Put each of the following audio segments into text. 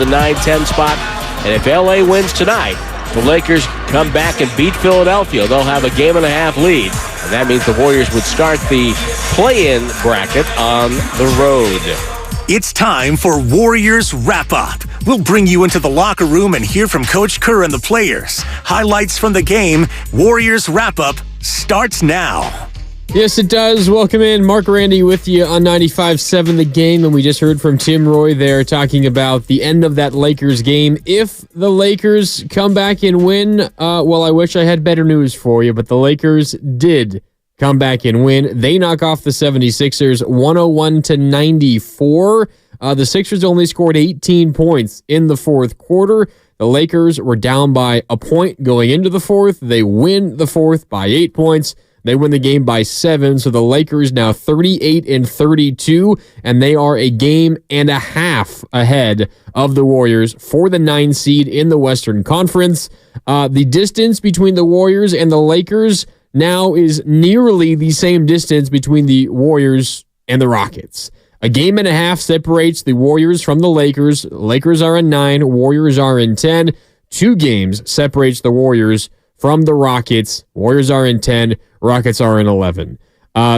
the 9-10 spot. And if LA wins tonight, the Lakers come back and beat Philadelphia. They'll have a game-and-a-half lead. And that means the Warriors would start the play-in bracket on the road. It's time for Warriors Wrap-Up. We'll bring you into the locker room and hear from Coach Kerr and the players. Highlights from the game. Warriors Wrap-Up starts now. Yes, it does. Welcome in. Mark Randy with you on 95.7 The Game. And we just heard from Tim Roy there talking about the end of that Lakers game. If the Lakers come back and win, well, I wish I had better news for you, but the Lakers did come back and win. They knock off the 76ers 101-94. The Sixers only scored 18 points in the fourth quarter. The Lakers were down by a point going into the fourth. They win the fourth by 8 points. They win the game by 7, so the Lakers now 38-32, and they are a game and a half ahead of the Warriors for the 9 seed in the Western Conference. The distance between the Warriors and the Lakers now is nearly the same distance between the Warriors and the Rockets. A game and a half separates the Warriors from the Lakers. Lakers are in 9, Warriors are in 10. 2 games separates the Warriors from the Rockets. Warriors are in 10, Rockets are in 11.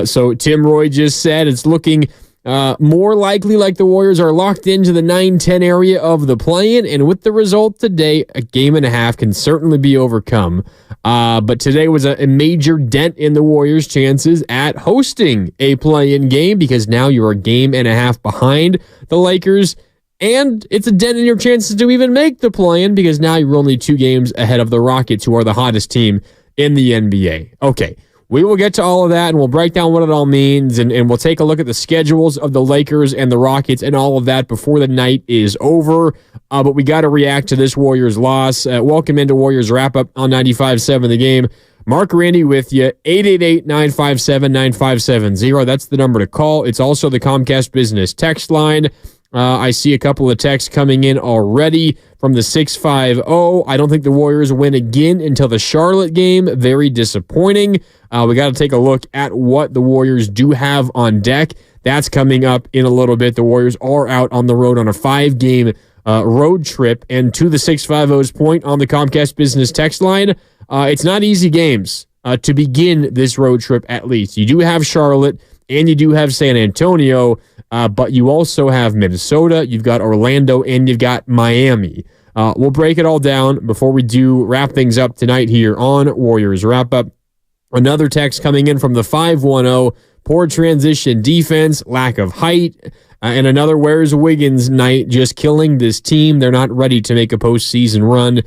So Tim Roy just said it's looking more likely like the Warriors are locked into the 9-10 area of the play-in, and with the result today, a game and a half can certainly be overcome. But today was a major dent in the Warriors' chances at hosting a play-in game because now you're a game and a half behind the Lakers, and it's a dent in your chances to even make the play-in because now you're only 2 games ahead of the Rockets, who are the hottest team in the NBA. Okay, we will get to all of that, and we'll break down what it all means, and we'll take a look at the schedules of the Lakers and the Rockets and all of that before the night is over. But we got to react to this Warriors loss. Welcome into Warriors Wrap-Up on 95.7 The Game. Mark Randy with you, 888-957-9570. That's the number to call. It's also the Comcast Business text line. I see a couple of texts coming in already from the 650. I don't think the Warriors win again until the Charlotte game. Very disappointing. We got to take a look at what the Warriors do have on deck. That's coming up in a little bit. The Warriors are out on the road on a 5-game road trip. And to the 650's point on the Comcast Business text line, it's not easy games to begin this road trip at least. You do have Charlotte and you do have San Antonio. But you also have Minnesota, you've got Orlando, and you've got Miami. We'll break it all down before we do wrap things up tonight here on Warriors Wrap-Up. Another text coming in from the 510, poor transition defense, lack of height, and another where's Wiggins night, just killing this team. They're not ready to make a postseason run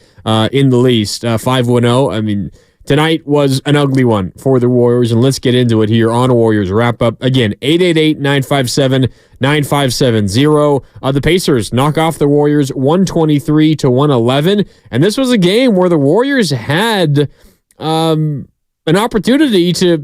in the least. 510, I mean, tonight was an ugly one for the Warriors, and let's get into it here on Warriors Wrap-Up. Again, 888-957-9570. The Pacers knock off the Warriors 123-111, and this was a game where the Warriors had an opportunity to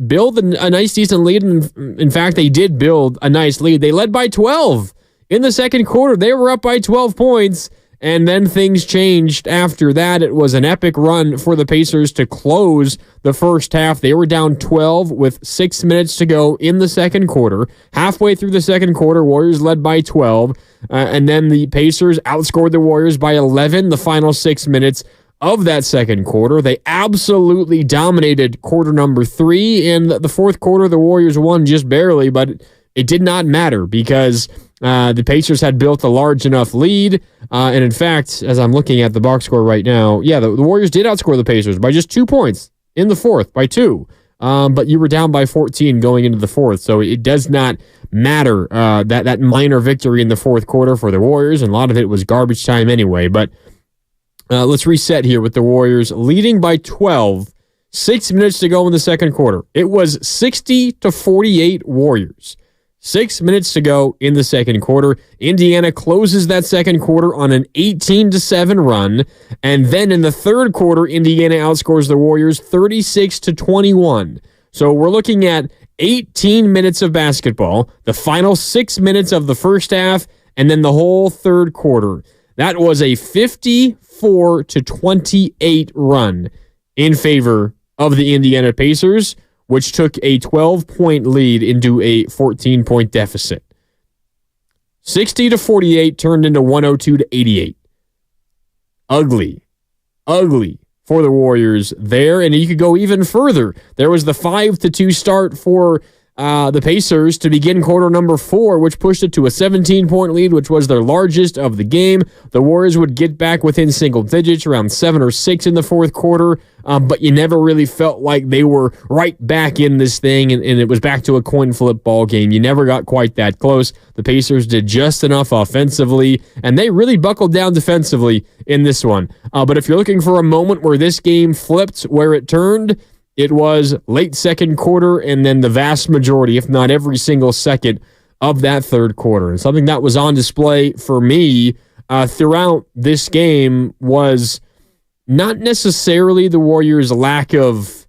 build a nice, decent lead. In fact, they did build a nice lead. They led by 12 in the second quarter. They were up by 12 points. And then things changed after that. It was an epic run for the Pacers to close the first half. They were down 12 with 6 minutes to go in the second quarter. Halfway through the second quarter, Warriors led by 12. And then the Pacers outscored the Warriors by 11 the final 6 minutes of that second quarter. They absolutely dominated quarter number 3. And the fourth quarter, the Warriors won just barely, but it did not matter because the Pacers had built a large enough lead. And in fact, as I'm looking at the box score right now, the Warriors did outscore the Pacers by just 2 points in the fourth, by 2. But you were down by 14 going into the fourth. So it does not matter that minor victory in the fourth quarter for the Warriors. And a lot of it was garbage time anyway. But let's reset here with the Warriors leading by 12, 6 minutes to go in the second quarter. It was 60-48 Warriors. 6 minutes to go in the second quarter. Indiana closes that second quarter on an 18-7 run. And then in the third quarter, Indiana outscores the Warriors 36-21. So we're looking at 18 minutes of basketball, the final 6 minutes of the first half, and then the whole third quarter. That was a 54-28 run in favor of the Indiana Pacers, which took a 12-point lead into a 14-point deficit. 60-48 turned into 102-88. Ugly for the Warriors there. And you could go even further. There was the 5-2 start for the Pacers to begin quarter number 4, which pushed it to a 17-point lead, which was their largest of the game. The Warriors would get back within single digits, around 7 or 6 in the fourth quarter, but you never really felt like they were right back in this thing, and it was back to a coin flip ball game. You never got quite that close. The Pacers did just enough offensively, and they really buckled down defensively in this one. But if you're looking for a moment where this game flipped, where it turned, it was late second quarter and then the vast majority, if not every single second, of that third quarter. And something that was on display for me throughout this game was not necessarily the Warriors' lack of,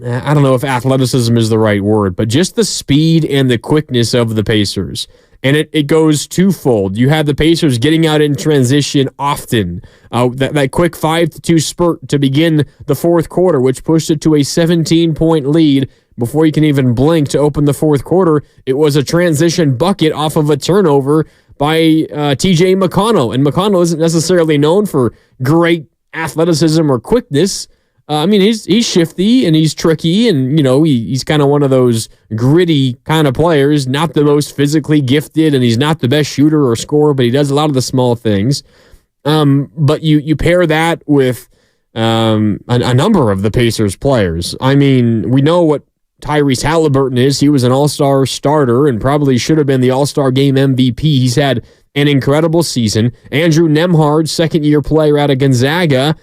I don't know if athleticism is the right word, but just the speed and the quickness of the Pacers. And it goes twofold. You had the Pacers getting out in transition often. That quick 5-2 spurt to begin the fourth quarter, which pushed it to a 17-point lead before you can even blink to open the fourth quarter. It was a transition bucket off of a turnover by T.J. McConnell. And McConnell isn't necessarily known for great athleticism or quickness. He's shifty and he's tricky, and he's kind of one of those gritty kind of players. Not the most physically gifted, and he's not the best shooter or scorer, but he does a lot of the small things. But you pair that with a number of the Pacers players. We know what Tyrese Halliburton is. He was an all-star starter and probably should have been the all-star game MVP. He's had an incredible season. Andrew Nembhard, second-year player out of Gonzaga.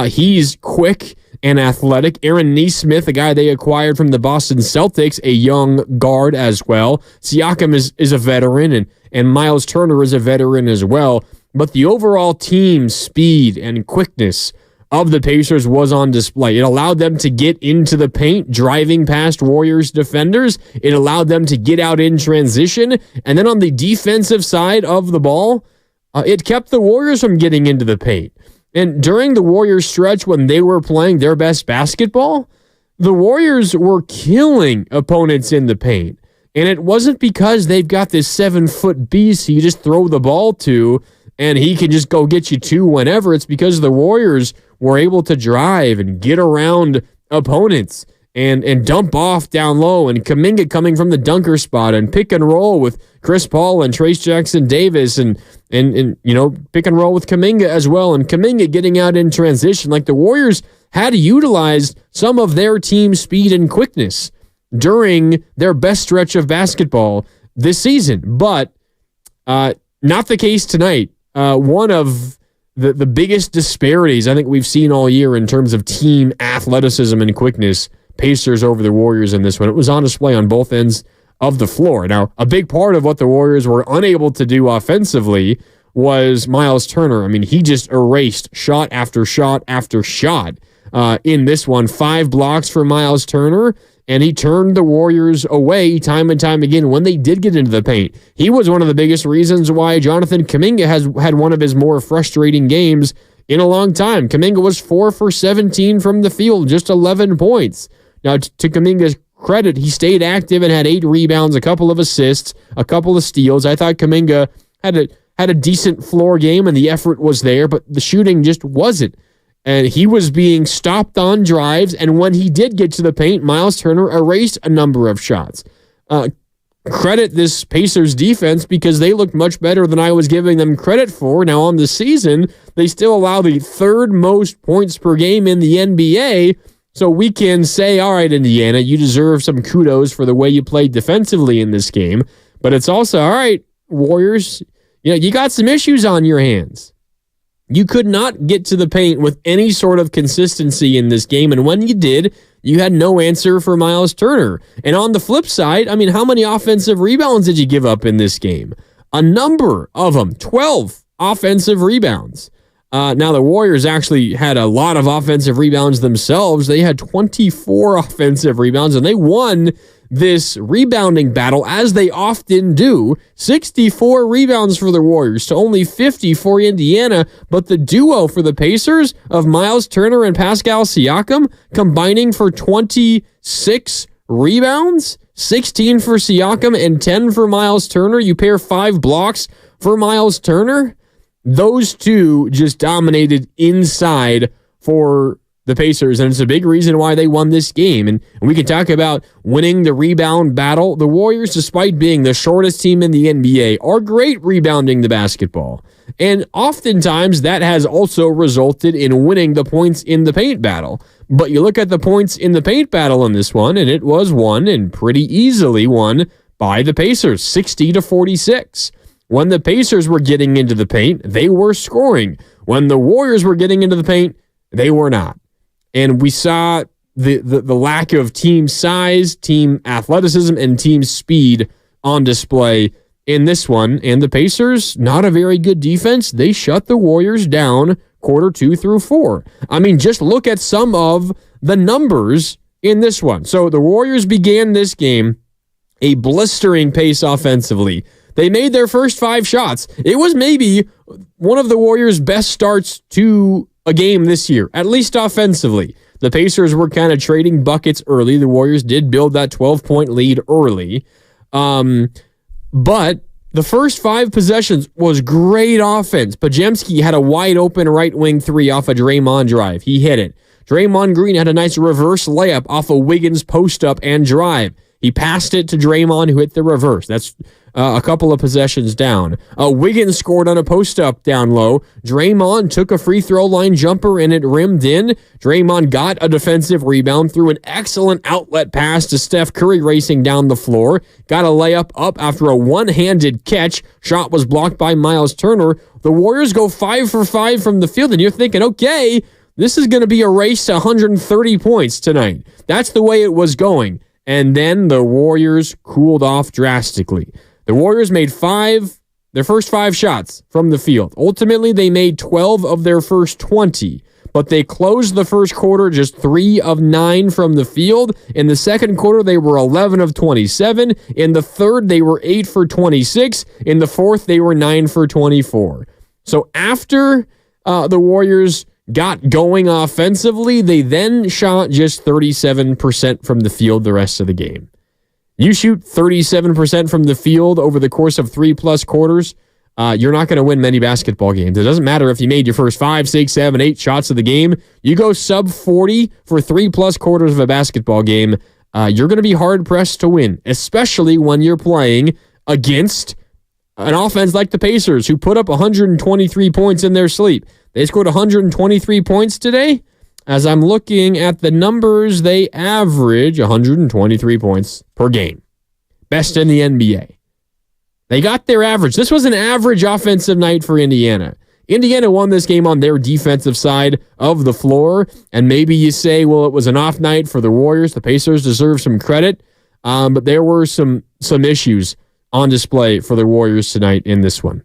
He's quick and athletic. Aaron Nesmith, a guy they acquired from the Boston Celtics, a young guard as well. Siakam is a veteran, and Miles Turner is a veteran as well. But the overall team speed and quickness of the Pacers was on display. It allowed them to get into the paint, driving past Warriors defenders. It allowed them to get out in transition. And then on the defensive side of the ball, it kept the Warriors from getting into the paint. And during the Warriors stretch when they were playing their best basketball, the Warriors were killing opponents in the paint. And it wasn't because they've got this 7-foot beast you just throw the ball to and he can just go get you 2 whenever. It's because the Warriors were able to drive and get around opponents and dump off down low, and Kuminga coming from the dunker spot and pick and roll with Chris Paul and Trace Jackson Davis and pick and roll with Kuminga as well, and Kuminga getting out in transition. Like, the Warriors had utilized some of their team speed and quickness during their best stretch of basketball this season, but not the case tonight. One of the biggest disparities I think we've seen all year in terms of team athleticism and quickness, Pacers over the Warriors in this one. It was on display on both ends of the floor. Now, a big part of what the Warriors were unable to do offensively was Miles Turner. He just erased shot after shot after shot in this one. 5 blocks for Miles Turner, and he turned the Warriors away time and time again when they did get into the paint. He was one of the biggest reasons why Jonathan Kuminga has had one of his more frustrating games in a long time. Kuminga was 4 for 17 from the field, just 11 points. Now, to Kuminga's credit, he stayed active and had 8 rebounds, a couple of assists, a couple of steals. I thought Kuminga had a decent floor game, and the effort was there, but the shooting just wasn't. And he was being stopped on drives, and when he did get to the paint, Miles Turner erased a number of shots. Credit this Pacers defense, because they looked much better than I was giving them credit for. Now, on the season, they still allow the 3rd most points per game in the NBA, so we can say, all right, Indiana, you deserve some kudos for the way you played defensively in this game, but it's also, all right, Warriors, you got some issues on your hands. You could not get to the paint with any sort of consistency in this game, and when you did, you had no answer for Miles Turner. And on the flip side, how many offensive rebounds did you give up in this game? A number of them, 12 offensive rebounds. Now, the Warriors actually had a lot of offensive rebounds themselves. They had 24 offensive rebounds, and they won this rebounding battle, as they often do. 64 rebounds for the Warriors to only 50 for Indiana, but the duo for the Pacers of Miles Turner and Pascal Siakam combining for 26 rebounds, 16 for Siakam and 10 for Miles Turner. You pair 5 blocks for Miles Turner. Those two just dominated inside for the Pacers, and it's a big reason why they won this game. And we can talk about winning the rebound battle. The Warriors, despite being the shortest team in the NBA, are great rebounding the basketball. And oftentimes that has also resulted in winning the points in the paint battle. But you look at the points in the paint battle in this one, and it was won, and pretty easily won, by the Pacers, 60-46. When the Pacers were getting into the paint, they were scoring. When the Warriors were getting into the paint, they were not. And we saw the lack of team size, team athleticism, and team speed on display in this one. And the Pacers, not a very good defense. They shut the Warriors down quarter 2 through 4. I mean, just look at some of the numbers in this one. So the Warriors began this game a blistering pace offensively. They made their first 5 shots. It was maybe one of the Warriors' best starts to a game this year, at least offensively. The Pacers were kind of trading buckets early. The Warriors did build that 12-point lead early. But the first 5 possessions was great offense. Podziemski had a wide-open right wing 3 off a Draymond drive. He hit it. Draymond Green had a nice reverse layup off a Wiggins post-up and drive. He passed it to Draymond, who hit the reverse. That's a couple of possessions down. Wiggins scored on a post-up down low. Draymond took a free throw line jumper, and it rimmed in. Draymond got a defensive rebound, threw an excellent outlet pass to Steph Curry racing down the floor. Got a layup up after a one-handed catch. Shot was blocked by Miles Turner. The Warriors go 5 for 5 from the field, and you're thinking, okay, this is going to be a race to 130 points tonight. That's the way it was going. And then the Warriors cooled off drastically. The Warriors made their first 5 shots from the field. Ultimately, they made 12 of their first 20, but they closed the first quarter just 3 of 9 from the field. In the second quarter, they were 11 of 27. In the third, they were 8 for 26. In the fourth, they were 9 for 24. So after the Warriors got going offensively, they then shot just 37% from the field the rest of the game. You shoot 37% from the field over the course of 3+ quarters, you're not going to win many basketball games. It doesn't matter if you made your first 5, 6, 7, 8 shots of the game. You go sub 40 for 3+ quarters of a basketball game, you're going to be hard-pressed to win, especially when you're playing against an offense like the Pacers, who put up 123 points in their sleep. They scored 123 points today. As I'm looking at the numbers, they average 123 points per game. Best in the NBA. They got their average. This was an average offensive night for Indiana. Indiana won this game on their defensive side of the floor, and maybe you say, well, it was an off night for the Warriors. The Pacers deserve some credit, but there were some issues on display for the Warriors tonight in this one.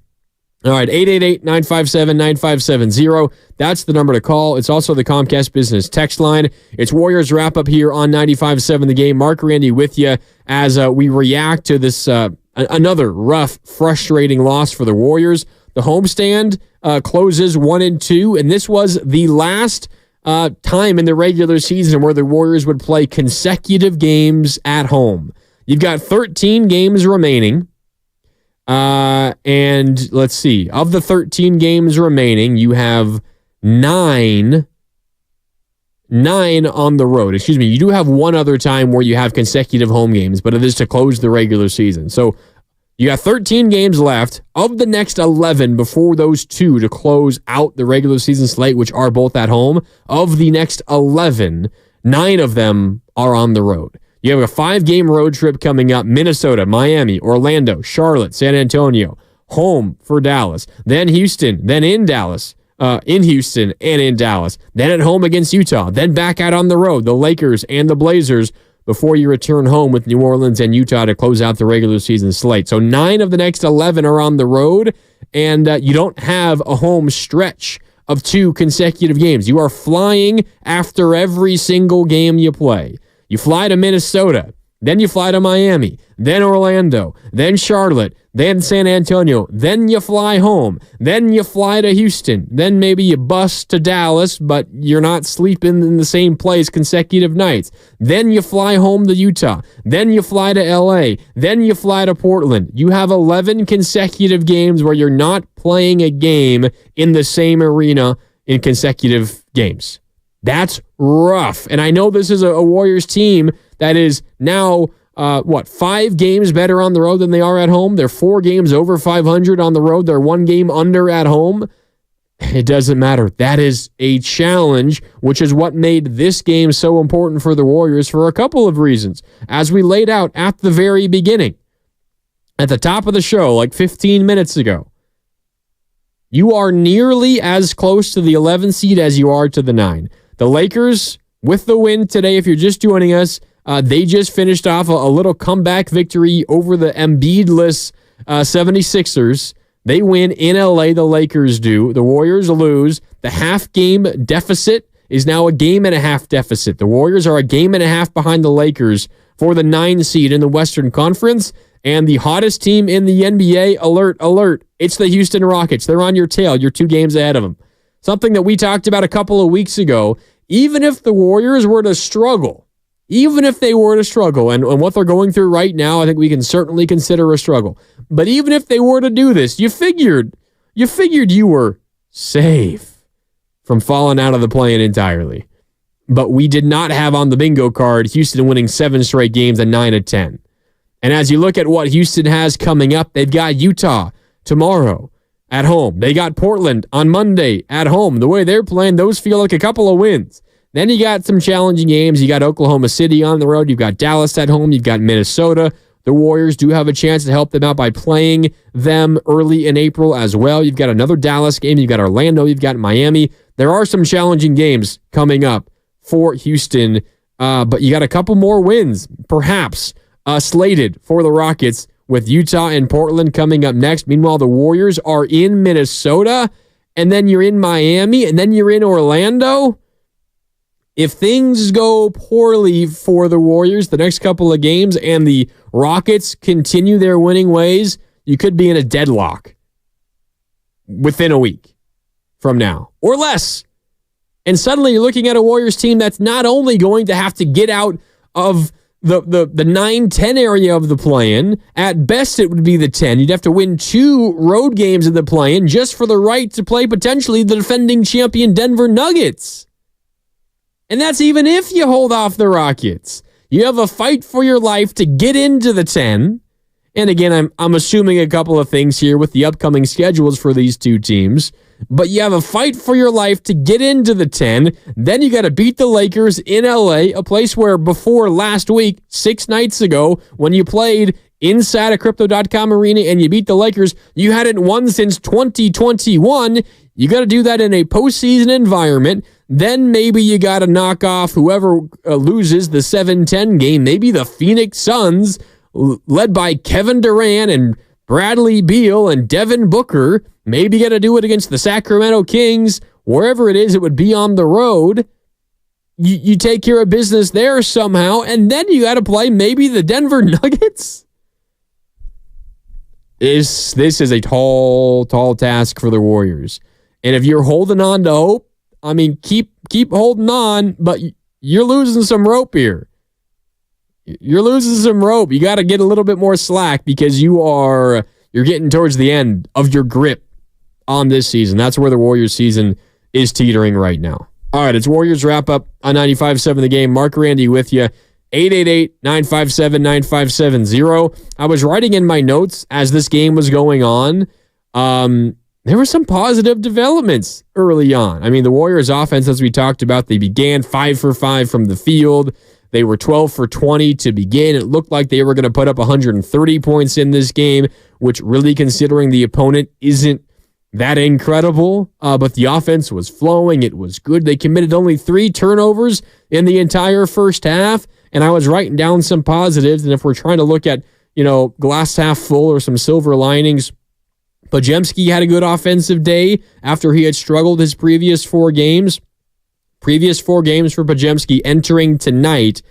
All right, 888-957-9570. That's the number to call. It's also the Comcast Business text line. It's Warriors wrap-up here on 95.7 The Game. Mark Randy with you as we react to this another rough, frustrating loss for the Warriors. The homestand closes 1-2, and this was the last time in the regular season where the Warriors would play consecutive games at home. You've got 13 games remaining. And let's see, of the 13 games remaining, you have 9 on the road. Excuse me. You do have one other time where you have consecutive home games, but it is to close the regular season. So you got 13 games left of the next 11 before those 2 to close out the regular season slate, which are both at home. Of the next 11, 9 of them are on the road. You have a 5-game road trip coming up: Minnesota, Miami, Orlando, Charlotte, San Antonio, home for Dallas, then Houston, then in Dallas, in Houston and in Dallas, then at home against Utah, then back out on the road, the Lakers and the Blazers, before you return home with New Orleans and Utah to close out the regular season slate. So 9 of the next 11 are on the road, and you don't have a home stretch of 2 consecutive games. You are flying after every single game you play. You fly to Minnesota, Then you fly to Miami, then Orlando, then Charlotte, then San Antonio, then you fly home, then you fly to Houston, then maybe you bus to Dallas, but you're not sleeping in the same place consecutive nights. Then you fly home to Utah, then you fly to LA, then you fly to Portland. You have 11 consecutive games where you're not playing a game in the same arena in consecutive games. That's rough. And I know this is a Warriors team that is now, 5 games better on the road than they are at home. They're 4 games over 500 on the road. They're 1 game under at home. It doesn't matter. That is a challenge, which is what made this game so important for the Warriors for a couple of reasons. As we laid out at the very beginning, at the top of the show, like 15 minutes ago, you are nearly as close to the 11 seed as you are to the 9. The Lakers, with the win today, if you're just joining us, they just finished off a little comeback victory over the Embiid-less 76ers. They win in LA, the Lakers do. The Warriors lose. The half-game deficit is now a game-and-a-half deficit. The Warriors are a game-and-a-half behind the Lakers for the 9 seed in the Western Conference. And the hottest team in the NBA, alert, it's the Houston Rockets. They're on your tail. You're 2 games ahead of them. Something that we talked about a couple of weeks ago, even if the Warriors were to struggle, and what they're going through right now, I think we can certainly consider a struggle. But even if they were to do this, you figured you were safe from falling out of the play-in entirely. But we did not have on the bingo card Houston winning 7 straight games and 9 of 10. And as you look at what Houston has coming up, they've got Utah tomorrow at home. They got Portland on Monday at home. The way they're playing, those feel like a couple of wins. Then you got some challenging games. You got Oklahoma City on the road. You've got Dallas at home. You've got Minnesota. The Warriors do have a chance to help them out by playing them early in April as well. You've got another Dallas game. You've got Orlando. You've got Miami. There are some challenging games coming up for Houston, but you got a couple more wins, perhaps, slated for the Rockets with Utah and Portland coming up next. Meanwhile, the Warriors are in Minnesota, and then you're in Miami, and then you're in Orlando. If things go poorly for the Warriors the next couple of games and the Rockets continue their winning ways, you could be in a deadlock within a week from now or less. And suddenly you're looking at a Warriors team that's not only going to have to get out of the 9-10 area of the play-in. At best, it would be the 10. You'd have to win 2 road games in the play-in just for the right to play potentially the defending champion Denver Nuggets. And that's even if you hold off the Rockets. You have a fight for your life to get into the 10. And again, I'm assuming a couple of things here with the upcoming schedules for these 2 teams. But you have a fight for your life to get into the 10. Then you got to beat the Lakers in LA, a place where before last week, 6 nights ago, when you played inside a Crypto.com arena and you beat the Lakers, you hadn't won since 2021. You got to do that in a postseason environment. Then maybe you got to knock off whoever loses the 7-10 game. Maybe the Phoenix Suns, led by Kevin Durant and Bradley Beal and Devin Booker. Maybe you got to do it against the Sacramento Kings. Wherever it is, it would be on the road. You take care of business there somehow, and then you got to play maybe the Denver Nuggets. This is a tall task for the Warriors. And if you're holding on to hope, I mean, keep holding on, but you're losing some rope here. You're losing some rope. You got to get a little bit more slack because you're getting towards the end of your grip on this season. That's where the Warriors season is teetering right now. All right, it's Warriors wrap up on 95.7 The Game. Mark Randy with you. 888-957-9570. I was writing in my notes as this game was going on. There were some positive developments early on. I mean, the Warriors offense, as we talked about, they began 5 for 5 from the field. They were 12 for 20 to begin. It looked like they were going to put up 130 points in this game, which really, considering the opponent, isn't that incredible. But the offense was flowing. It was good. They committed only 3 turnovers in the entire first half. And I was writing down some positives. And if we're trying to look at, glass half full or some silver linings, Podziemski had a good offensive day after he had struggled his previous 4 games. Previous 4 games for Podziemski entering tonight.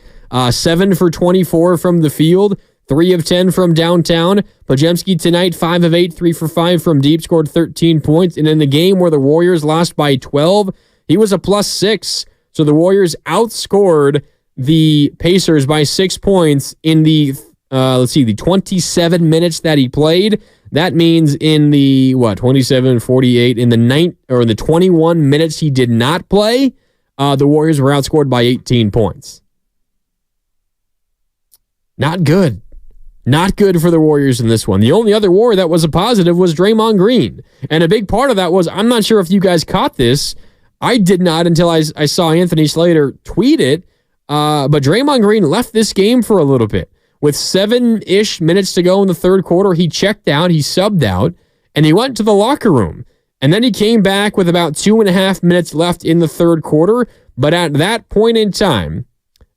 7 for 24 from the field, 3 of 10 from downtown. Podziemski tonight, 5 of 8, 3 for 5 from deep, scored 13 points. And in the game where the Warriors lost by 12, he was a +6. So the Warriors outscored the Pacers by 6 points in the, the 27 minutes that he played. That means in the, 27, 48, in the 21 minutes he did not play, the Warriors were outscored by 18 points. Not good. Not good for the Warriors in this one. The only other Warrior that was a positive was Draymond Green. And a big part of that was, I'm not sure if you guys caught this. I did not until I saw Anthony Slater tweet it. But Draymond Green left this game for a little bit. With 7-ish minutes to go in the third quarter, he checked out, he subbed out, and he went to the locker room. And then he came back with about 2.5 minutes left in the third quarter. But at that point in time,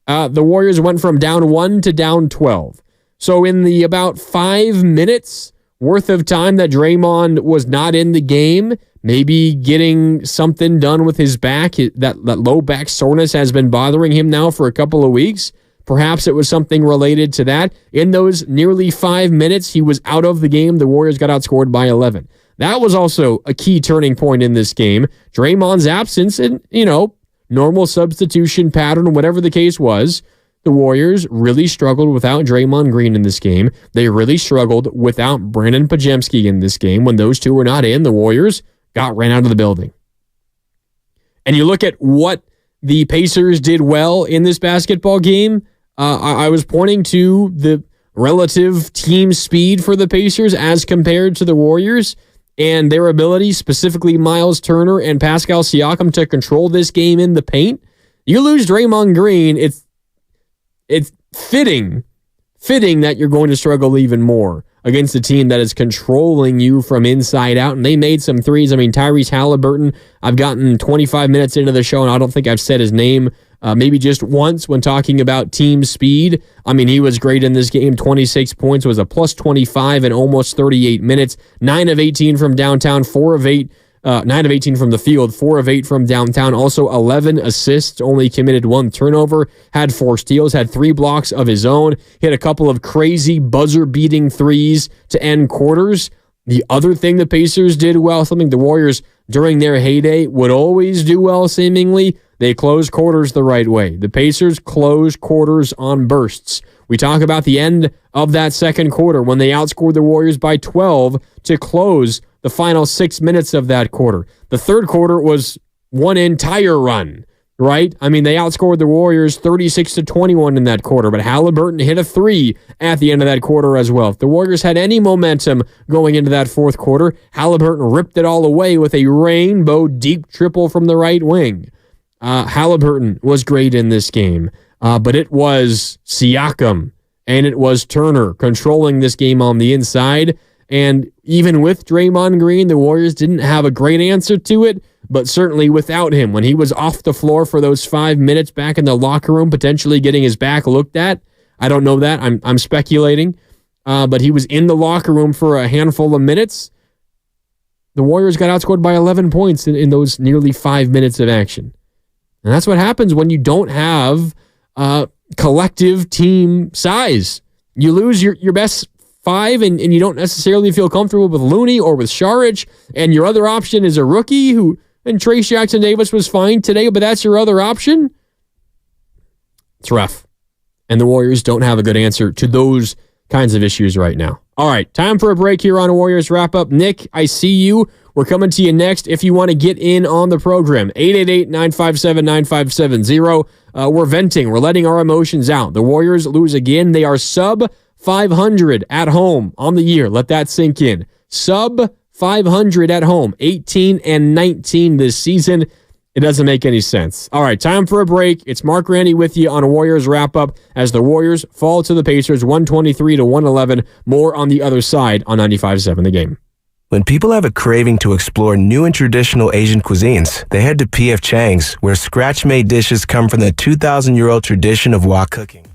the Warriors went from down 1 to down 12. So in the about 5 minutes worth of time that Draymond was not in the game, maybe getting something done with his back, that low back soreness has been bothering him now for a couple of weeks. Perhaps it was something related to that. In those nearly 5 minutes, he was out of the game. The Warriors got outscored by 11. That was also a key turning point in this game. Draymond's absence and, normal substitution pattern, whatever the case was, the Warriors really struggled without Draymond Green in this game. They really struggled without Brandon Podziemski in this game. When those two were not in, the Warriors got ran out of the building. And you look at what the Pacers did well in this basketball game. I was pointing to the relative team speed for the Pacers as compared to the Warriors and their ability, specifically Miles Turner and Pascal Siakam, to control this game in the paint. You lose Draymond Green, it's fitting that you're going to struggle even more against a team that is controlling you from inside out. And they made some threes. I mean, Tyrese Halliburton, I've gotten 25 minutes into the show, and I don't think I've said his name maybe just once when talking about team speed. I mean, he was great in this game. 26 points, was a +25 in almost 38 minutes. 9 of 18 from downtown, 9 of 18 from the field, 4 of 8 from downtown. Also 11 assists, only committed 1 turnover, had 4 steals, had 3 blocks of his own, hit a couple of crazy buzzer-beating threes to end quarters. The other thing the Pacers did well, something the Warriors during their heyday would always do well seemingly, they closed quarters the right way. The Pacers closed quarters on bursts. We talk about the end of that second quarter when they outscored the Warriors by 12 to close the final 6 minutes of that quarter. The third quarter was one entire run, right? I mean, they outscored the Warriors 36-21 in that quarter, but Halliburton hit a 3 at the end of that quarter as well. If the Warriors had any momentum going into that fourth quarter, Halliburton ripped it all away with a rainbow deep triple from the right wing. Halliburton was great in this game, but it was Siakam and it was Turner controlling this game on the inside. And even with Draymond Green, the Warriors didn't have a great answer to it, but certainly without him, when he was off the floor for those 5 minutes back in the locker room, potentially getting his back looked at, I don't know that, I'm speculating, but he was in the locker room for a handful of minutes. The Warriors got outscored by 11 points in those nearly 5 minutes of action. And that's what happens when you don't have collective team size. You lose your best 5 and you don't necessarily feel comfortable with Looney or with Saric, and your other option is a rookie and Trayce Jackson-Davis was fine today, but that's your other option. It's rough. And the Warriors don't have a good answer to those kinds of issues right now. All right, time for a break here on Warriors Wrap-Up. Nick, I see you. We're coming to you next if you want to get in on the program. 888-957-9570. We're venting. We're letting our emotions out. The Warriors lose again. They are sub 500 at home on the year. Let that sink in. Sub 500 at home. 18-19 this season. It doesn't make any sense. All right, time for a break. It's Mark Randy with you on Warriors Wrap-Up as the Warriors fall to the Pacers 123-111. More on the other side on 95.7 The Game. When people have a craving to explore new and traditional Asian cuisines, they head to P.F. Chang's, where scratch-made dishes come from the 2,000-year-old tradition of wok cooking.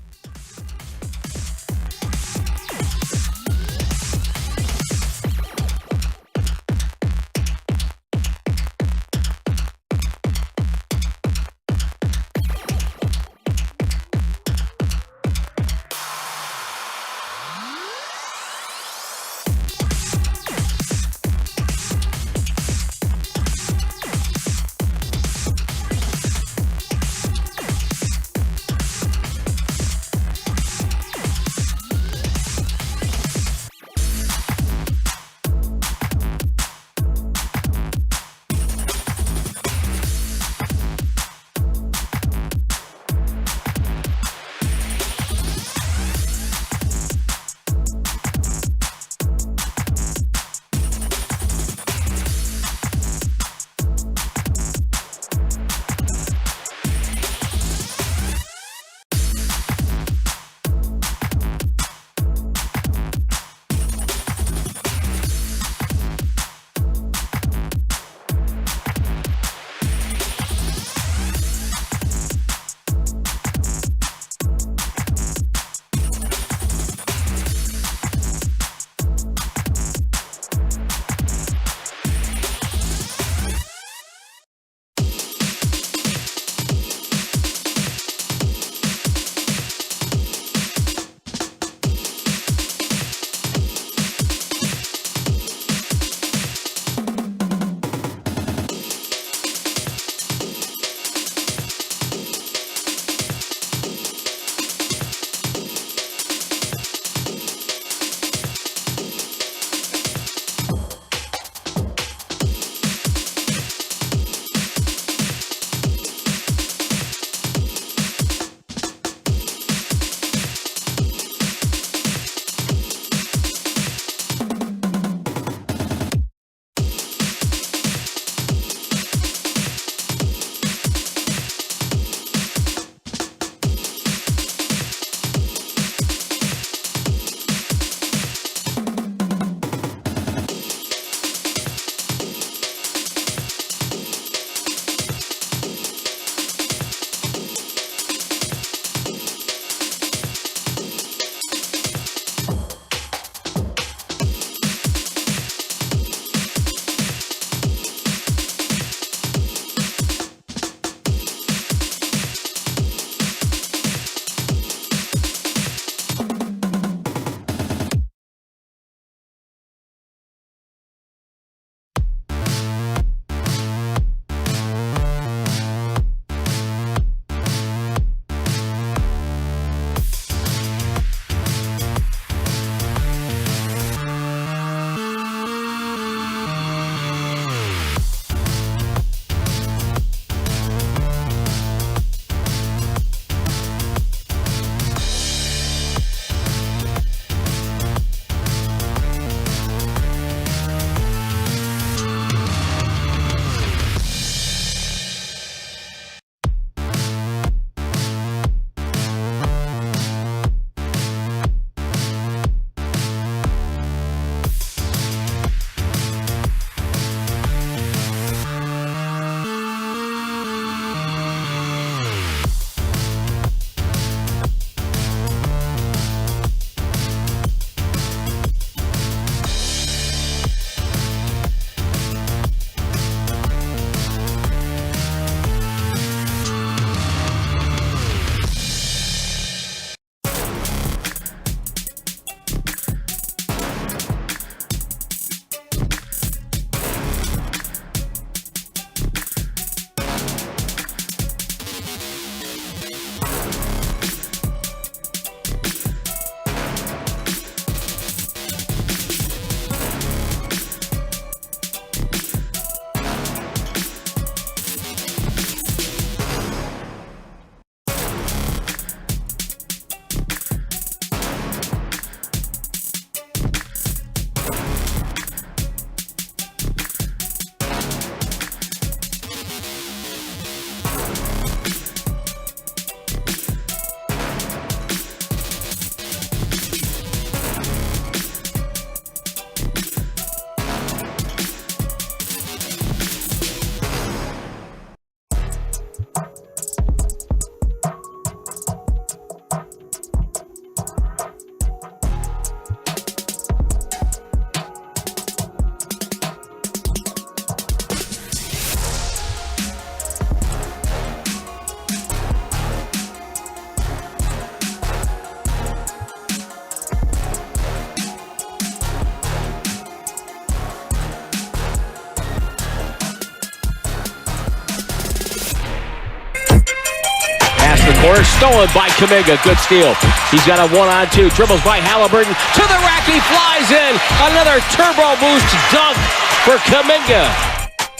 Corner stolen by Kuminga. Good steal. He's got a 1-on-2. Dribbles by Halliburton. To the rack. He flies in. Another turbo boost dunk for Kuminga.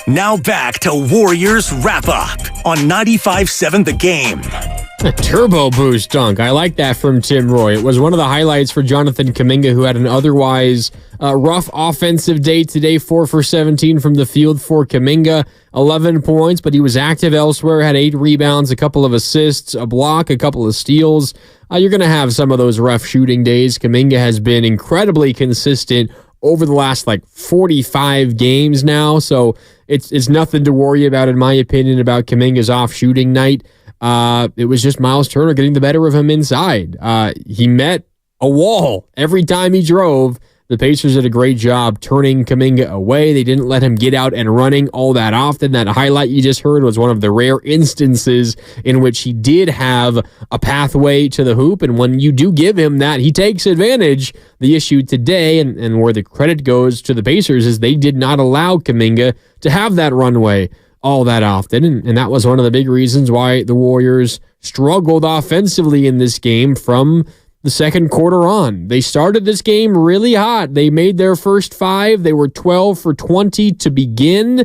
Now back to Warriors Wrap-Up on 95.7 The Game. A turbo boost dunk. I like that from Tim Roy. It was one of the highlights for Jonathan Kuminga, who had an otherwise rough offensive day today. 4 for 17 from the field for Kuminga. 11 points, but he was active elsewhere, had 8 rebounds, a couple of assists, a block, a couple of steals. You're going to have some of those rough shooting days. Kuminga has been incredibly consistent over the last 45 games now, so it's nothing to worry about, in my opinion, about Kuminga's off shooting night. It was just Miles Turner getting the better of him inside. He met a wall every time he drove. The Pacers did a great job turning Kuminga away. They didn't let him get out and running all that often. That highlight you just heard was one of the rare instances in which he did have a pathway to the hoop. And when you do give him that, he takes advantage. The issue today, and where the credit goes to the Pacers, is they did not allow Kuminga to have that runway all that often, and that was one of the big reasons why the Warriors struggled offensively in this game from the second quarter on. They started this game really hot. They made their first 5. They were 12 for 20 to begin.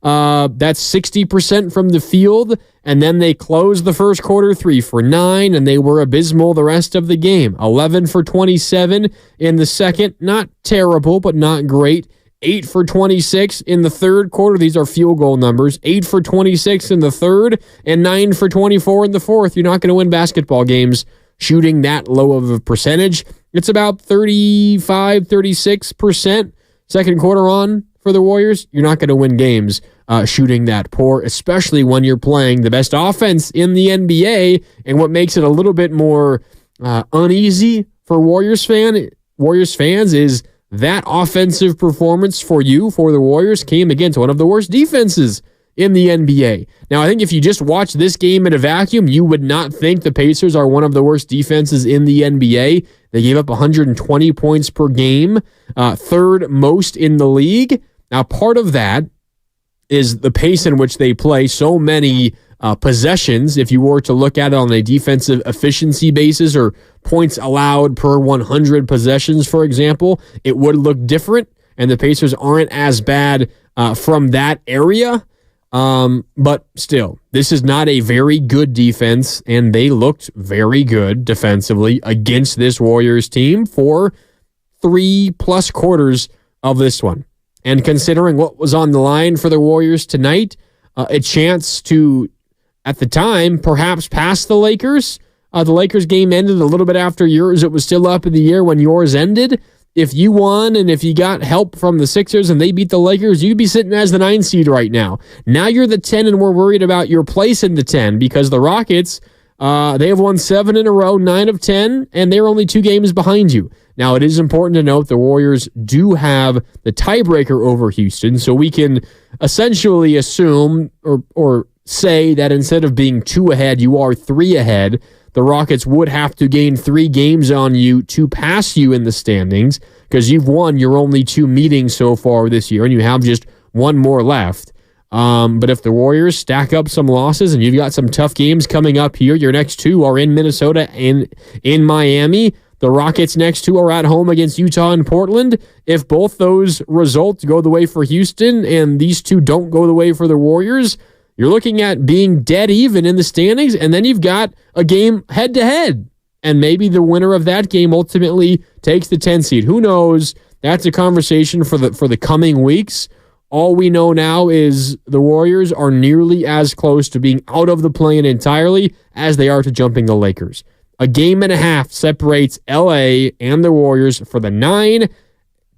That's 60% from the field, and then they closed the first quarter 3 for 9, and they were abysmal the rest of the game. 11 for 27 in the second. Not terrible, but not great. 8 for 26 in the third quarter. These are field goal numbers. 8 for 26 in the third and 9 for 24 in the fourth. You're not going to win basketball games shooting that low of a percentage. It's about 35, 36% second quarter on for the Warriors. You're not going to win games shooting that poor, especially when you're playing the best offense in the NBA. And what makes it a little bit more uneasy for Warriors fans is that offensive performance for the Warriors came against one of the worst defenses in the NBA. Now, I think if you just watch this game in a vacuum, you would not think the Pacers are one of the worst defenses in the NBA. They gave up 120 points per game, third most in the league. Now, part of that is the pace in which they play. So many possessions, if you were to look at it on a defensive efficiency basis or points allowed per 100 possessions, for example, it would look different, and the Pacers aren't as bad from that area. But still, this is not a very good defense, and they looked very good defensively against this Warriors team for 3+ quarters of this one. And considering what was on the line for the Warriors tonight, a chance to, at the time, perhaps pass the Lakers. The Lakers game ended a little bit after yours. It was still up in the air when yours ended. If you won and if you got help from the Sixers and they beat the Lakers, you'd be sitting as the 9 seed right now. Now you're the 10, and we're worried about your place in the 10 because the Rockets, they have won 7 in a row, 9 of 10, and they're only 2 games behind you. Now, it is important to note the Warriors do have the tiebreaker over Houston, so we can essentially assume or say that instead of being 2 ahead, you are 3 ahead. The Rockets would have to gain 3 games on you to pass you in the standings because you've won your only 2 meetings so far this year, and you have just 1 more left. But if the Warriors stack up some losses and you've got some tough games coming up here, your next 2 are in Minnesota and in Miami. The Rockets' next 2 are at home against Utah and Portland. If both those results go the way for Houston and these 2 don't go the way for the Warriors, you're looking at being dead even in the standings, and then you've got a game head-to-head. And maybe the winner of that game ultimately takes the 10 seed. Who knows? That's a conversation for the coming weeks. All we know now is the Warriors are nearly as close to being out of the play-in entirely as they are to jumping the Lakers. A game and a half separates LA and the Warriors for the 9.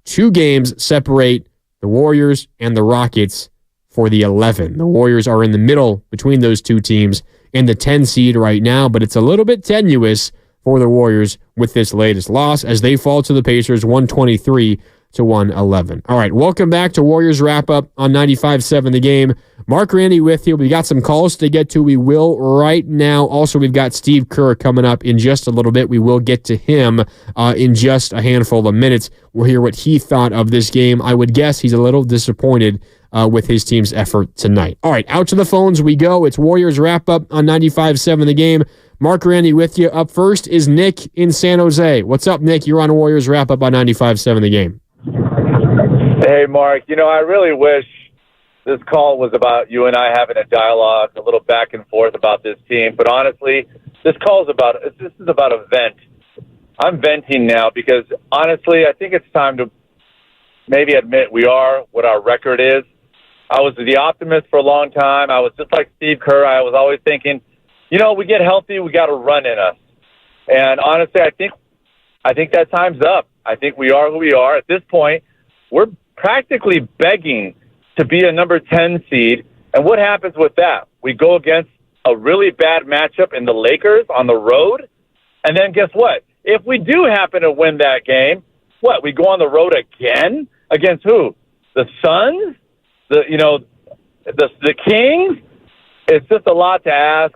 2 games separate the Warriors and the Rockets for the 11. The Warriors are in the middle between those 2 teams in the 10 seed right now, but it's a little bit tenuous for the Warriors with this latest loss as they fall to the Pacers 123-111. All right, welcome back to Warriors Wrap-Up on 95.7 The Game. Mark Randy with you. We got some calls to get to. We will right now. Also, we've got Steve Kerr coming up in just a little bit. We will get to him in just a handful of minutes. We'll hear what he thought of this game. I would guess he's a little disappointed with his team's effort tonight. All right, out to the phones we go. It's Warriors Wrap-Up on 95.7 The Game. Mark Randy with you. Up first is Nick in San Jose. What's up, Nick? You're on Warriors Wrap-Up on 95.7 The Game. Hey, Mark. I really wish this call was about you and I having a dialogue, a little back and forth about this team. But honestly, this is about a vent. I'm venting now because, honestly, I think it's time to maybe admit we are what our record is. I was the optimist for a long time. I was just like Steve Kerr. I was always thinking, we get healthy, we got a run in us. And honestly, I think that time's up. I think we are who we are. At this point, we're practically begging to be a number 10 seed. And what happens with that? We go against a really bad matchup in the Lakers on the road. And then guess what? If we do happen to win that game, we go on the road again? Against who? The Suns? The Kings? It's just a lot to ask.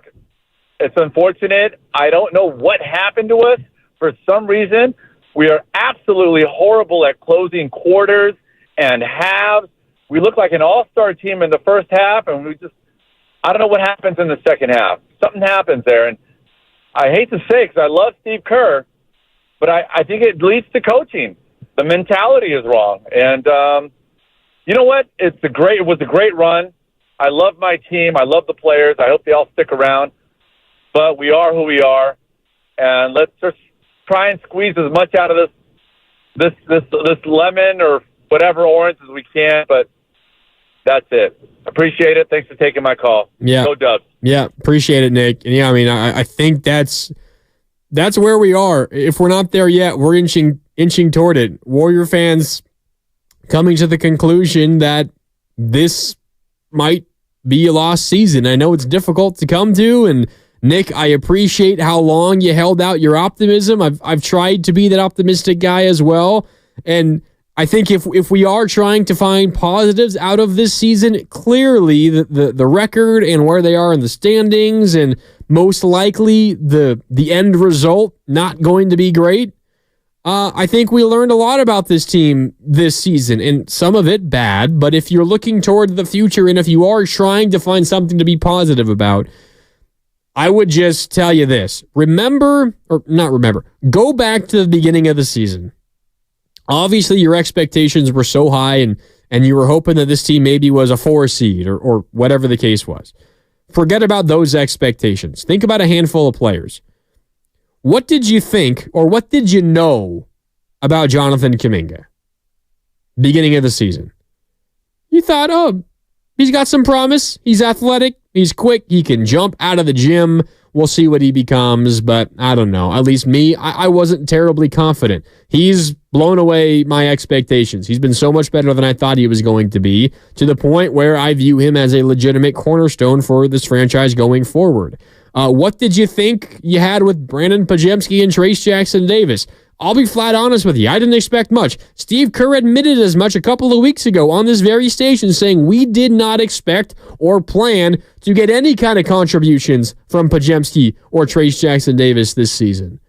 It's unfortunate. I don't know what happened to us. For some reason, we are absolutely horrible at closing quarters and halves. We look like an all-star team in the first half, and I don't know what happens in the second half. Something happens there, and I hate to say it because I love Steve Kerr, but I think it leads to coaching. The mentality is wrong. And you know what? It was a great run. I love my team. I love the players. I hope they all stick around. But we are who we are, and let's just try and squeeze as much out of this lemon or whatever orange as we can. But that's it. Appreciate it. Thanks for taking my call. Yeah. Go Dubs. Yeah, appreciate it, Nick. And I think that's where we are. If we're not there yet, we're inching toward it. Warrior fans coming to the conclusion that this might be a lost season. I know it's difficult to come to, and Nick, I appreciate how long you held out your optimism. I've tried to be that optimistic guy as well, and I think if we are trying to find positives out of this season, clearly the record and where they are in the standings, and most likely the end result not going to be great. I think we learned a lot about this team this season, and some of it bad, but if you're looking toward the future and if you are trying to find something to be positive about, I would just tell you this. Go back to the beginning of the season. Obviously, your expectations were so high, and you were hoping that this team maybe was a 4 seed or whatever the case was. Forget about those expectations. Think about a handful of players. What did you think, or what did you know about Jonathan Kuminga beginning of the season? You thought, he's got some promise. He's athletic. He's quick. He can jump out of the gym. We'll see what he becomes, but I don't know. At least me, I wasn't terribly confident. He's blown away my expectations. He's been so much better than I thought he was going to be, to the point where I view him as a legitimate cornerstone for this franchise going forward. What did you think you had with Brandon Podziemski and Trayce Jackson-Davis? I'll be flat honest with you. I didn't expect much. Steve Kerr admitted as much a couple of weeks ago on this very station, saying we did not expect or plan to get any kind of contributions from Podziemski or Trayce Jackson-Davis this season.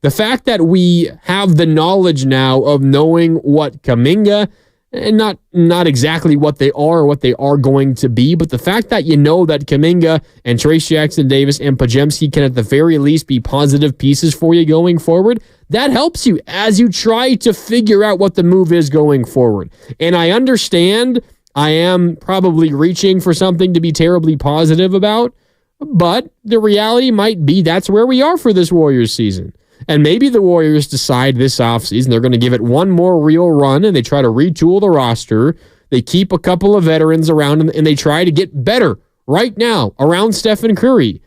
The fact that we have the knowledge now of knowing what Kuminga, and not exactly what they are or what they are going to be, but the fact that you know that Kuminga and Trayce Jackson-Davis and Podziemski can at the very least be positive pieces for you going forward, that helps you as you try to figure out what the move is going forward. And I understand I am probably reaching for something to be terribly positive about, but the reality might be that's where we are for this Warriors season. And maybe the Warriors decide this offseason they're going to give it one more real run, and they try to retool the roster. They keep a couple of veterans around, and they try to get better right now around Stephen Curry.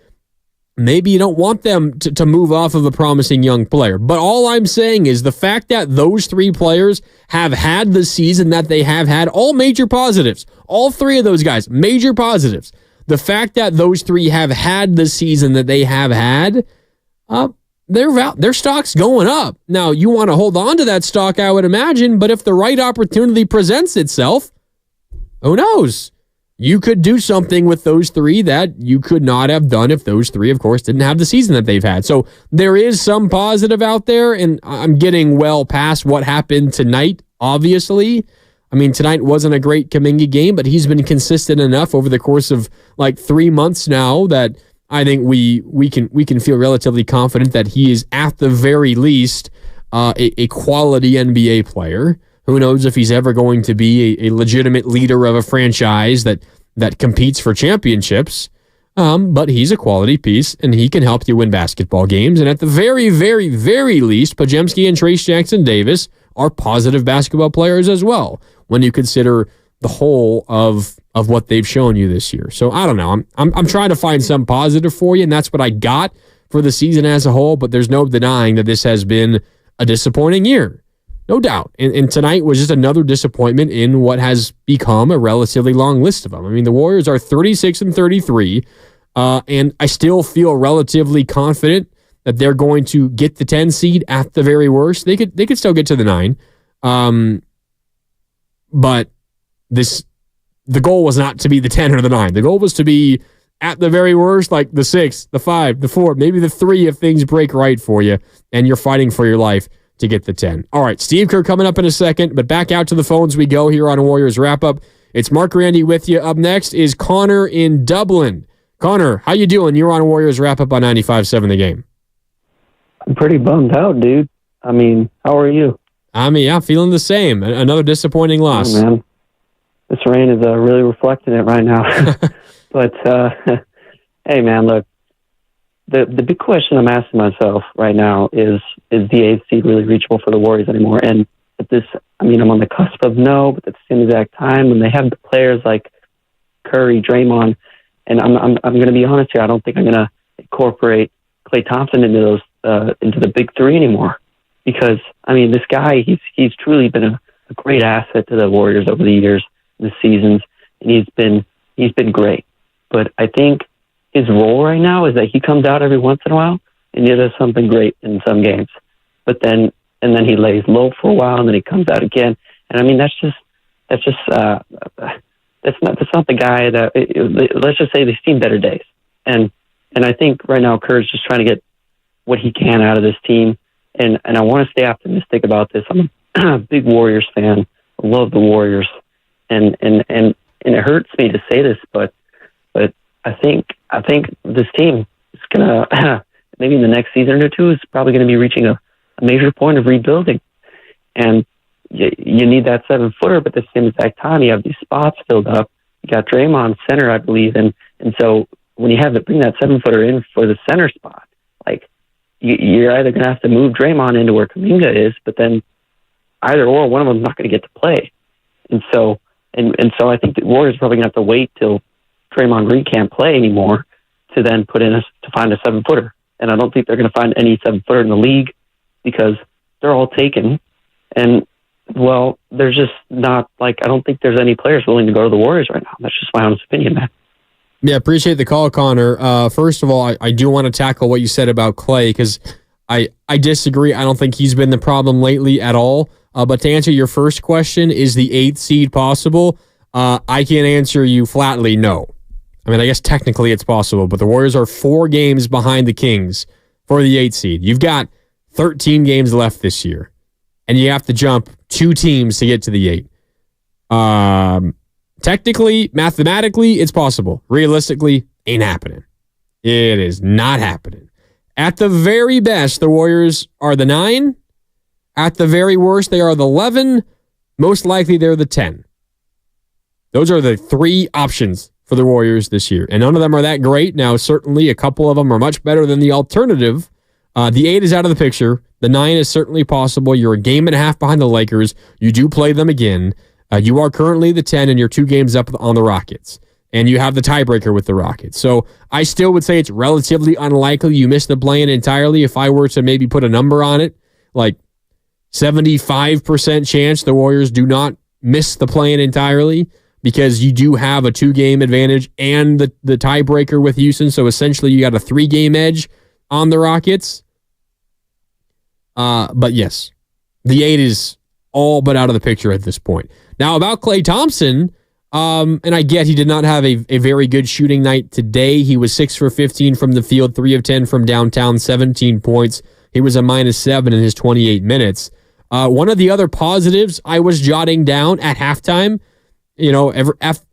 Maybe you don't want them to move off of a promising young player. But all I'm saying is the fact that those three players have had the season that they have had, all major positives. All three of those guys, major positives. The fact that those three have had the season that they have had, their stock's going up. Now, you want to hold on to that stock, I would imagine, but if the right opportunity presents itself, who knows? You could do something with those three that you could not have done if those three, of course, didn't have the season that they've had. So there is some positive out there, and I'm getting well past what happened tonight, obviously. I mean, tonight wasn't a great Kuminga game, but he's been consistent enough over the course of like 3 months now that I think we can feel relatively confident that he is at the very least a quality NBA player. Who knows if he's ever going to be a legitimate leader of a franchise that competes for championships. But he's a quality piece, and he can help you win basketball games. And at the very, very, very least, Podziemski and Trayce Jackson-Davis are positive basketball players as well when you consider the whole of what they've shown you this year. So I don't know. I'm trying to find some positive for you, and that's what I got for the season as a whole. But there's no denying that this has been a disappointing year. No doubt. And tonight was just another disappointment in what has become a relatively long list of them. I mean, the Warriors are 36-33, and I still feel relatively confident that they're going to get the 10 seed at the very worst. They could still get to the 9. But the goal was not to be the 10 or the 9. The goal was to be at the very worst, like the 6, the 5, the 4, maybe the 3 if things break right for you and you're fighting for your life to get the 10. All right, Steve Kerr coming up in a second, but back out to the phones we go here on Warriors Wrap-Up. It's Mark Randy with you. Up next is Connor in Dublin. Connor, how you doing? You're on Warriors Wrap-Up on 95.7 The Game. I'm pretty bummed out, dude. I mean, how are you? Feeling the same. Another disappointing loss. Oh, man. This rain is really reflecting it right now. But, hey, man, look, the big question I'm asking myself right now is the 8th seed really reachable for the Warriors anymore? And at this, I'm on the cusp of no, but at the same exact time, when they have the players like Curry, Draymond, and I'm going to be honest here, I don't think I'm going to incorporate Klay Thompson into those into the big 3 anymore, because this guy, he's truly been a great asset to the Warriors over the years, the seasons, and he's been great. But I think his role right now is that he comes out every once in a while and he does something great in some games, but then he lays low for a while and then he comes out again. And that's not the guy that, let's just say they've seen better days. And I think right now Kerr's just trying to get what he can out of this team. And I want to stay optimistic about this. I'm a big Warriors fan. I love the Warriors. And it hurts me to say this, but I think this team is gonna maybe in the next season or two is probably going to be reaching a major point of rebuilding, and you need that 7-footer. But at the same exact time, you have these spots filled up. You got Draymond center, I believe, and so when you have to bring that 7-footer in for the center spot, like you're either going to have to move Draymond into where Kuminga is, but then either or one of them's not going to get to play, and so I think the Warriors are probably going to have to wait till Draymond Green can't play anymore to then put in to find a 7-footer. And I don't think they're going to find any 7-footer in the league because they're all taken. And, well, there's just not, I don't think there's any players willing to go to the Warriors right now. That's just my honest opinion, man. Yeah, appreciate the call, Connor. First of all, I do want to tackle what you said about Klay because I disagree. I don't think he's been the problem lately at all. But to answer your first question, is the 8th seed possible? I can answer you flatly no. I guess technically it's possible, but the Warriors are 4 games behind the Kings for the 8th seed. You've got 13 games left this year, and you have to jump 2 teams to get to the 8. Technically, mathematically, it's possible. Realistically, ain't happening. It is not happening. At the very best, the Warriors are the 9. At the very worst, they are the 11. Most likely, they're the 10. Those are the 3 options for the Warriors this year, and none of them are that great. Now, certainly a couple of them are much better than the alternative. The 8 is out of the picture. The 9 is certainly possible. You're a game and a half behind the Lakers. You do play them again. You are currently the 10, and you're 2 games up on the Rockets, and you have the tiebreaker with the Rockets. So I still would say it's relatively unlikely you miss the play-in entirely. If I were to maybe put a number on it, like 75% chance the Warriors do not miss the play-in entirely, because you do have a 2-game advantage and the tiebreaker with Houston. So essentially you got a 3-game edge on the Rockets. But yes, the 8 is all but out of the picture at this point. Now about Klay Thompson, and I get he did not have a very good shooting night today. He was 6 for 15 from the field, 3 of 10 from downtown, 17 points. He was a -7 in his 28 minutes. One of the other positives I was jotting down at halftime,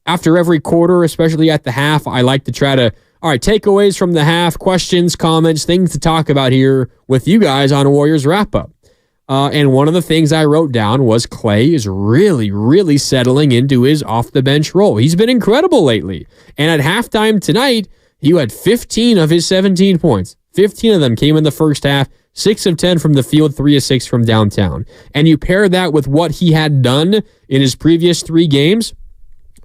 after every quarter, especially at the half, I like to try to All right, takeaways from the half, questions, comments, things to talk about here with you guys on Warriors Wrap-Up. And one of the things I wrote down was Klay is really, really settling into his off-the-bench role. He's been incredible lately. And at halftime tonight, he had 15 of his 17 points. 15 of them came in the first half, 6 of 10 from the field, 3 of 6 from downtown. And you pair that with what he had done in his previous three games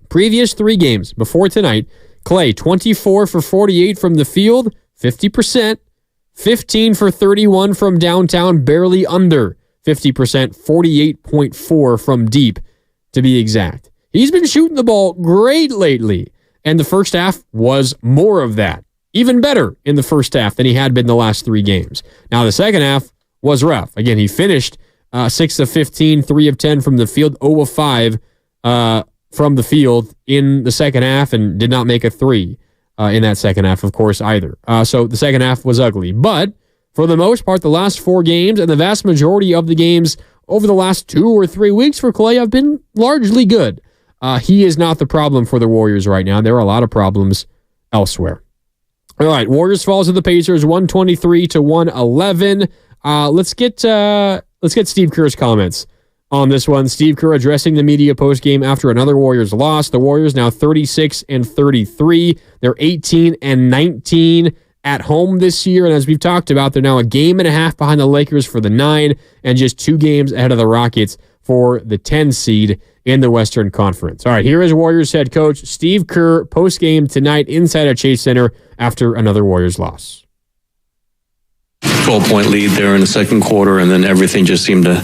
before tonight, Klay, 24 for 48 from the field, 50%, 15 for 31 from downtown, barely under 50%, 48.4 from deep, to be exact. He's been shooting the ball great lately, and the first half was more of that. Even better in the first half than he had been the last three games. Now, the second half was rough. Again, he finished 6 of 15, 3 of 10 from the field, 0 of 5 from the field in the second half, and did not make a three in that second half, of course, either. So the second half was ugly. But for the most part, the last four games and the vast majority of the games over the last 2 or 3 weeks for Klay have been largely good. He is not the problem for the Warriors right now. There are a lot of problems elsewhere. All right, Warriors falls to the Pacers, 123-111. Let's get Steve Kerr's comments on this one. Steve Kerr addressing the media postgame after another Warriors loss. The Warriors now 36-33. They're 18-19 at home this year, and as we've talked about, they're now a game and a half behind the Lakers for the 9 and just 2 games ahead of the Rockets for the 10 seed in the Western Conference. All right, here is Warriors head coach Steve Kerr postgame tonight inside at Chase Center after another Warriors loss. 12-point lead there in the second quarter, and then everything just seemed to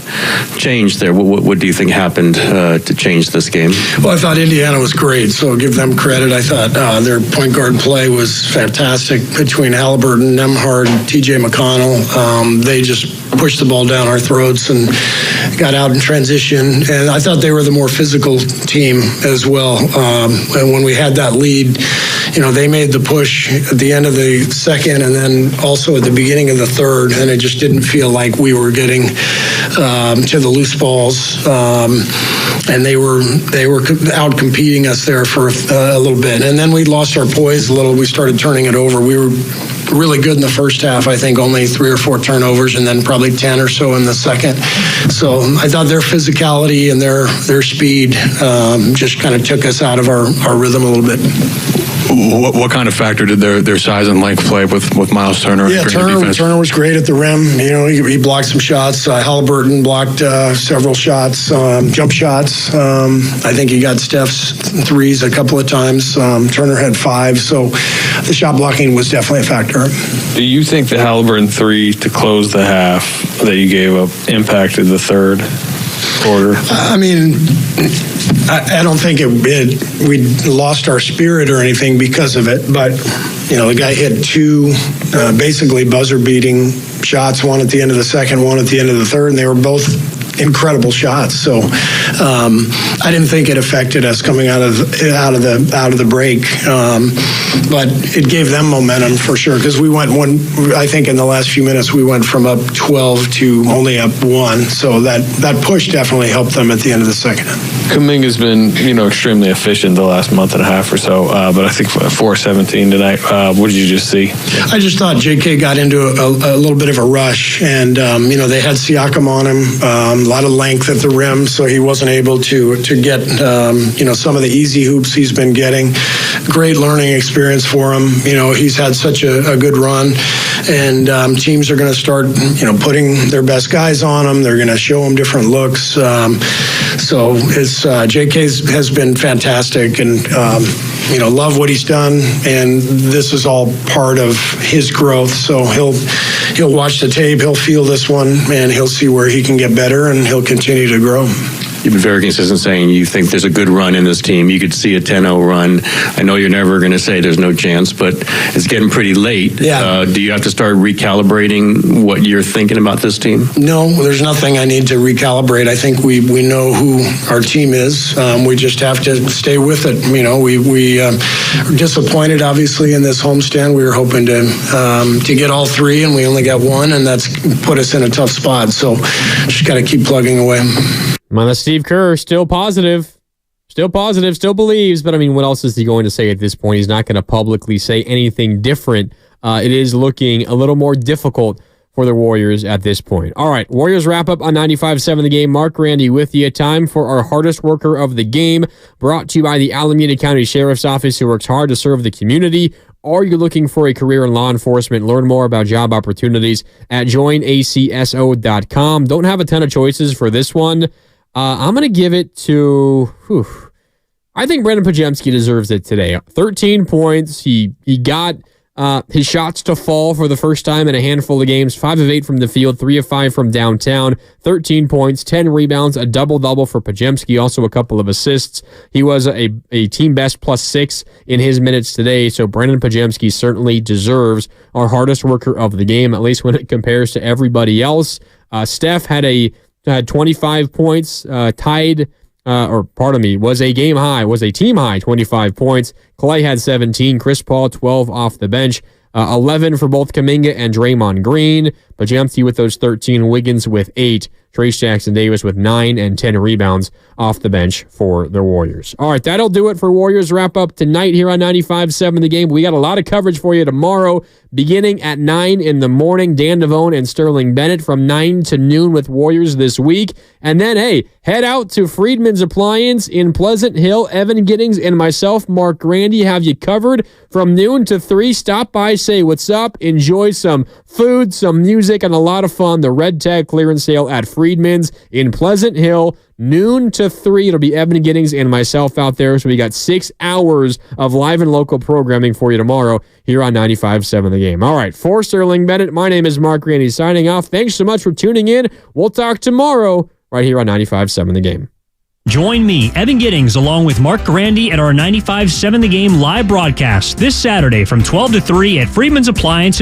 change there. What do you think happened to change this game? Well, I thought Indiana was great, so I'll give them credit. I thought their point guard play was fantastic between Halliburton, Nembhard, T.J. McConnell. They just pushed the ball down our throats and got out in transition, and I thought they were the more physical team as well. And when we had that lead, they made the push at the end of the second and then also at the beginning of the third, and it just didn't feel like we were getting to the loose balls. And they were out competing us there for a little bit. And then we lost our poise a little. We started turning it over. We were really good in the first half. I think only 3 or 4 turnovers, and then probably 10 or so in the second. So I thought their physicality and their speed just kind of took us out of our rhythm a little bit. What kind of factor did their size and length play with Miles Turner? Yeah, Turner was great at the rim. He blocked some shots. Halliburton blocked several shots, jump shots. I think he got Steph's threes a couple of times. Turner had 5, so the shot blocking was definitely a factor. Do you think the Halliburton 3 to close the half that you gave up impacted the third quarter? I mean, I don't think we lost our spirit or anything because of it, but the guy hit 2 basically buzzer-beating shots, one at the end of the second, one at the end of the third, and they were both incredible shots. So I didn't think it affected us coming out of the break, but it gave them momentum for sure, because we went I think in the last few minutes we went from up 12 to only up 1, so that push definitely helped them at the end of the second. Kuminga's been extremely efficient the last month and a half or so, but I think 4-17 tonight. What did you just see? I just thought JK got into a little bit of a rush, and they had Siakam on him, a lot of length at the rim, so he wasn't able to get some of the easy hoops he's been getting. Great learning experience for him. He's had such a good run, and teams are going to start putting their best guys on him. They're going to show him different looks. So it's JK has been fantastic, and love what he's done, and this is all part of his growth. So he'll watch the tape, he'll feel this one, and he'll see where he can get better, and he'll continue to grow. You've been very consistent saying you think there's a good run in this team. You could see a 10-0 run. I know you're never going to say there's no chance, but it's getting pretty late. Yeah. Do you have to start recalibrating what you're thinking about this team? No, there's nothing I need to recalibrate. I think we know who our team is. We just have to stay with it. We are disappointed, obviously, in this homestand. We were hoping to get all 3, and we only got 1, and that's put us in a tough spot. So just got to keep plugging away. That's Steve Kerr, still positive still positive, still believes, but I mean, what else is he going to say at this point? He's not going to publicly say anything different. It is looking a little more difficult for the Warriors at this point. All right, Warriors wrap up on 95.7 The Game. Mark Randy with you. Time for our hardest worker of the game, brought to you by the Alameda County Sheriff's Office, who works hard to serve the community. Are you looking for a career in law enforcement? Learn more about job opportunities at joinacso.com. Don't have a ton of choices for this one. I'm going to give it to... I think Brandon Podziemski deserves it today. 13 points. He got... his shots to fall for the first time in a handful of games. 5 of 8 from the field, 3 of 5 from downtown, 13 points, 10 rebounds, a double-double for Podziemski, also a couple of assists. He was a team best +6 in his minutes today, so Brandon Podziemski certainly deserves our hardest worker of the game, at least when it compares to everybody else. Steph had 25 points, was a team high 25 points. Clay had 17, Chris Paul 12 off the bench, 11 for both Kuminga and Draymond Green. Podziemski with those 13, Wiggins with 8, Trace Jackson-Davis with 9 and 10 rebounds off the bench for the Warriors. All right, that'll do it for Warriors wrap-up tonight here on 95.7 The Game. We got a lot of coverage for you tomorrow, beginning at 9 in the morning. Dan Devone and Sterling Bennett from 9 to noon with Warriors this week. And then, hey, head out to Friedman's Appliance in Pleasant Hill. Evan Giddings and myself, Mark Randy, have you covered from noon to 3. Stop by, say what's up, enjoy some food, some music, and a lot of fun. The Red Tag Clearance Sale at Friedman's in Pleasant Hill, noon to 3. It'll be Evan Giddings and myself out there. So we got 6 hours of live and local programming for you tomorrow here on 95.7 The Game. All right, for Sterling Bennett, my name is Mark Randy signing off. Thanks so much for tuning in. We'll talk tomorrow right here on 95.7 The Game. Join me, Evan Giddings, along with Mark Randy at our 95.7 The Game live broadcast this Saturday from 12 to 3 at Friedman's Appliance